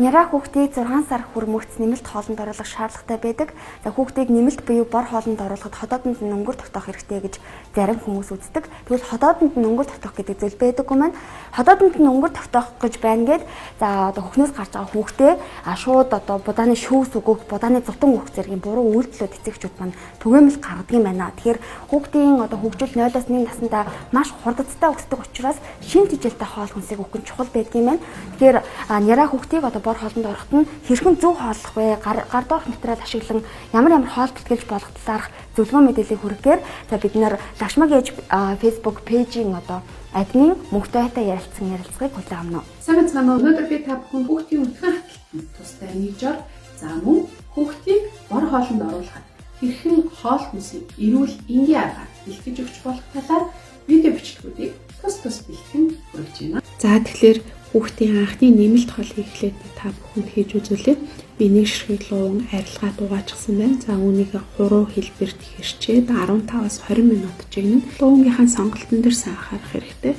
Няра хүүхдийг 6 сар хүрмэгц нэмэлт хоолнд оруулах шаардлагатай байдаг. За хүүхдийг нэмэлт буюу бор хоолнд оруулахад ходоодонд нь өнгөр тогтоох хэрэгтэй гэж зарим хүмүүс үздэг. Тэгвэл ходоодонд нь өнгөр тогтоох гэдэг зүйл байдаггүй маань. Ходоодонд нь өнгөр тогтоох гэж байна гэд за одоо хөхнөөс гарч байгаа хүүхдээ шууд одоо будааны шүүс өгөх, будааны зутан өгөх зэргийн буруу үйлдэлүүд эцэгчүүд маань түгээмэл гаргадаг юм байна. Тэгэхээр хүүхдийн одоо хөгжил 0-1 наснда маш хурдцтай өсдөг учраас шин тэжээлтэй хоол хүнсийг өгөх нь чухал байдаг юм байна. Тэгэхээр няра хүүхдийг одоо бор хоолнд ороход нь хэрхэн зөв хооллох вэ? Гар доорх материал ашиглан ямар хоол бэлтгэж болох талаарх зөвлөгөө мэдээллийг хүргэхээр за бид нар Лашмаг ээж Facebook пэйжийн одоо админ Мөнхтойтой ярилцлагыг хүлээн авна. Сайн байна уу? Өнөөдөр би та бүхэн хүүхдийн өтгөн хаталтанд тустай нэгжээр за мөн хүүхдийг бор хоолнд оруулахад хэрхэн хоол хүнсийг эрүүл энгийн аргаар бэлтгэж өгч болох талаар видео бичлэгүүдийг тус бэлтгэн хүргэж байна. За тэгэхээр хүүхдийн анхны нэмэлт хоол хийхлээр та бүхэнд хийж үзүүлээ. Би нэг ширхэг луун арилгаа дугаачсан байна. За үүнийг 3 хэлбэрт хэрчээд 15-аас 20 минут чигнэн луунгийнхаа сонголтын дээр сайн анхаарах хэрэгтэй.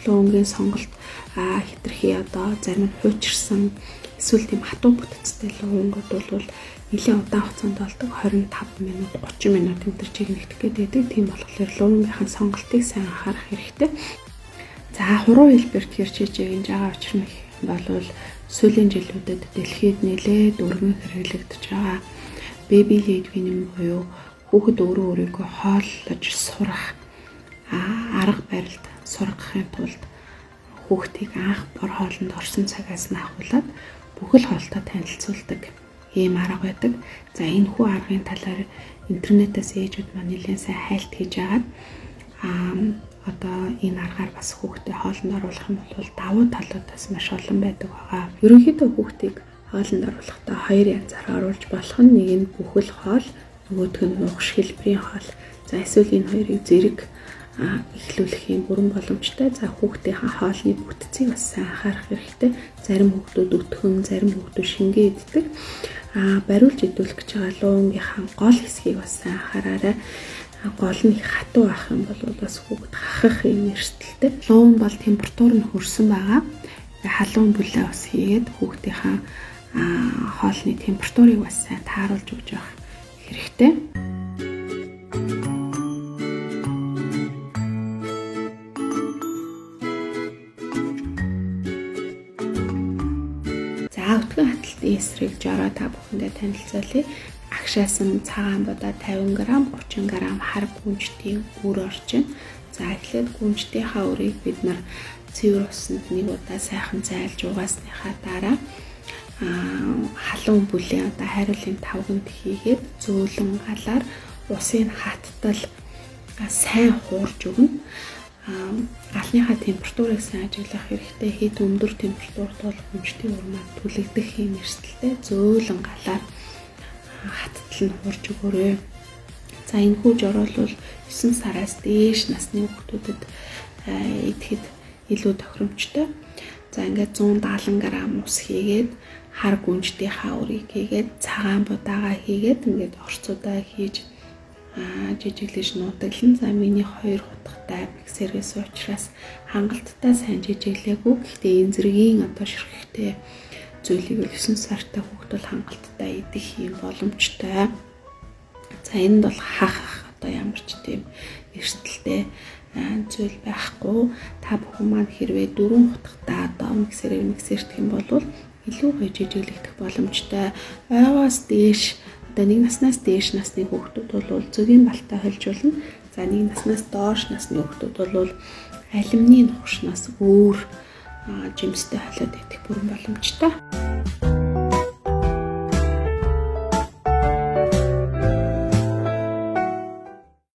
Луунгийн сонголт хитрхи одоо зарим нь хуучирсан эсвэл тийм хатуу бүтцтэй луунгууд бол нэлээд удаан хугацаанд болдог 25 минут 30 минут энэ чигнэгдэх гэдэг. Тийм болохоор луунгийнхаа сонголтыг сайн анхаарах хэрэгтэй. За хуруу хэлбэрт хэрчээж байгаа учир нь бол сүүлийн жилүүдэд дэлхийд нэлээд өргөн хэрэглэгдэж байгаа baby led vegan буюу хүүхэд өөрийгөө хооллож сурах арга барилд сургахын тулд хүүхдийг анх бор хоолнд орсон цагаас нь ахуулаад бүхэл хоолтой танилцуулдаг ийм арга байдаг. За энэ хүү аргын талаар интернетээс ээжүүд маань нэлээд сайн хайлт хийж агаад одоо энэ аргаар бас хүүхдэд хоолнд оруулах юм бол давуу талуудаас маш олон байдаг байгаа. Ерөнхийдөө хүүхдийг хоолнд оруулахдаа хоёр янзаар оруулж болох нь нэг нь бүхэл хоол, нөгөөх нь нугш хэлбэрийн хоол. За эсвэл энэ хоёрыг зэрэг эхлүүлэх юм бүрэн боломжтой. За хүүхдийн хоолны бүтцийг бас сайн анхаарах хэрэгтэй. Зарим хүүхдүүд өтгөн, зарим хүүхдүүд шингээ иддэг. Бариулж идүүлэх гэж байгаа луунгийнхаа гол хэсгийг бас сайн анхаараарай. Гол нь хатуу ах юм бол бас хүүхд хахах юм эрсдэлтэй. Луун бол температур нь хүрсэн байгаа. Халуун бүлээ бас хийгээд хүүхдийнхаа хоолны температурыг бас сайн тааруулж өгч явах хэрэгтэй. За өтгөн хаталтын эсрэг жороо та бүхэндээ танилцуулъя. Агшаас нь цагаан бодоо 50 г, 30 г хар гүнжтийн үр орчин. За эхлээд гүнжтийнхаа үрийг бид нар цэвэр усанд нэг удаа сайхан зайлж угаасныхаа дараа халуун бүлээн одоо хайруулын тавганд хийгээд зөөлөн галаар усын хаттал сайн хуурж өгнө. Галныхаа температурыг сайн ажиглах хэрэгтэй. Хэд өндөр температурт бол гүнжтийн үр маань түлэгдэх юм эрсдэлтэй. Зөөлөн галаар хаттал нь хуурж өгөөрэй. За энэ хүү жорол бол 9 сараас дээш насны хүүхдүүдэд идэхэд илүү тохиромжтой. За ингээд 170 г ус хийгээд хар гүнжтийнхаа үрийг хийгээд цагаан будаагаа хийгээд ингээд орцуудаа хийж жижиглэж нуудаглан. За миний 2 хутгатай миксерээс учраас хангалттай сайн жижиглээгүй. Гэхдээ энэ зэргийн одоо ширхэгтэй зүйлийг 9 сартай хүүхэд бол хангалттай идэх юм боломжтой. За энд бол хахах одоо ямар ч тийм эрсдэлтэй зүйл байхгүй. Та бүхэн маань хэрвээ 4 хутгатай одоо миксерт юм бол илүү гоё жижиглэгдэх боломжтой. Ойгоос дээш одоо 1 наснаас дээш насны хүүхдүүд бол зөгийн балтай холжуулна. За 1 наснаас доош насны хүүхдүүд бол алюминий нугшнаас өөр жимстэй холиод идэх бүрэн боломжтой.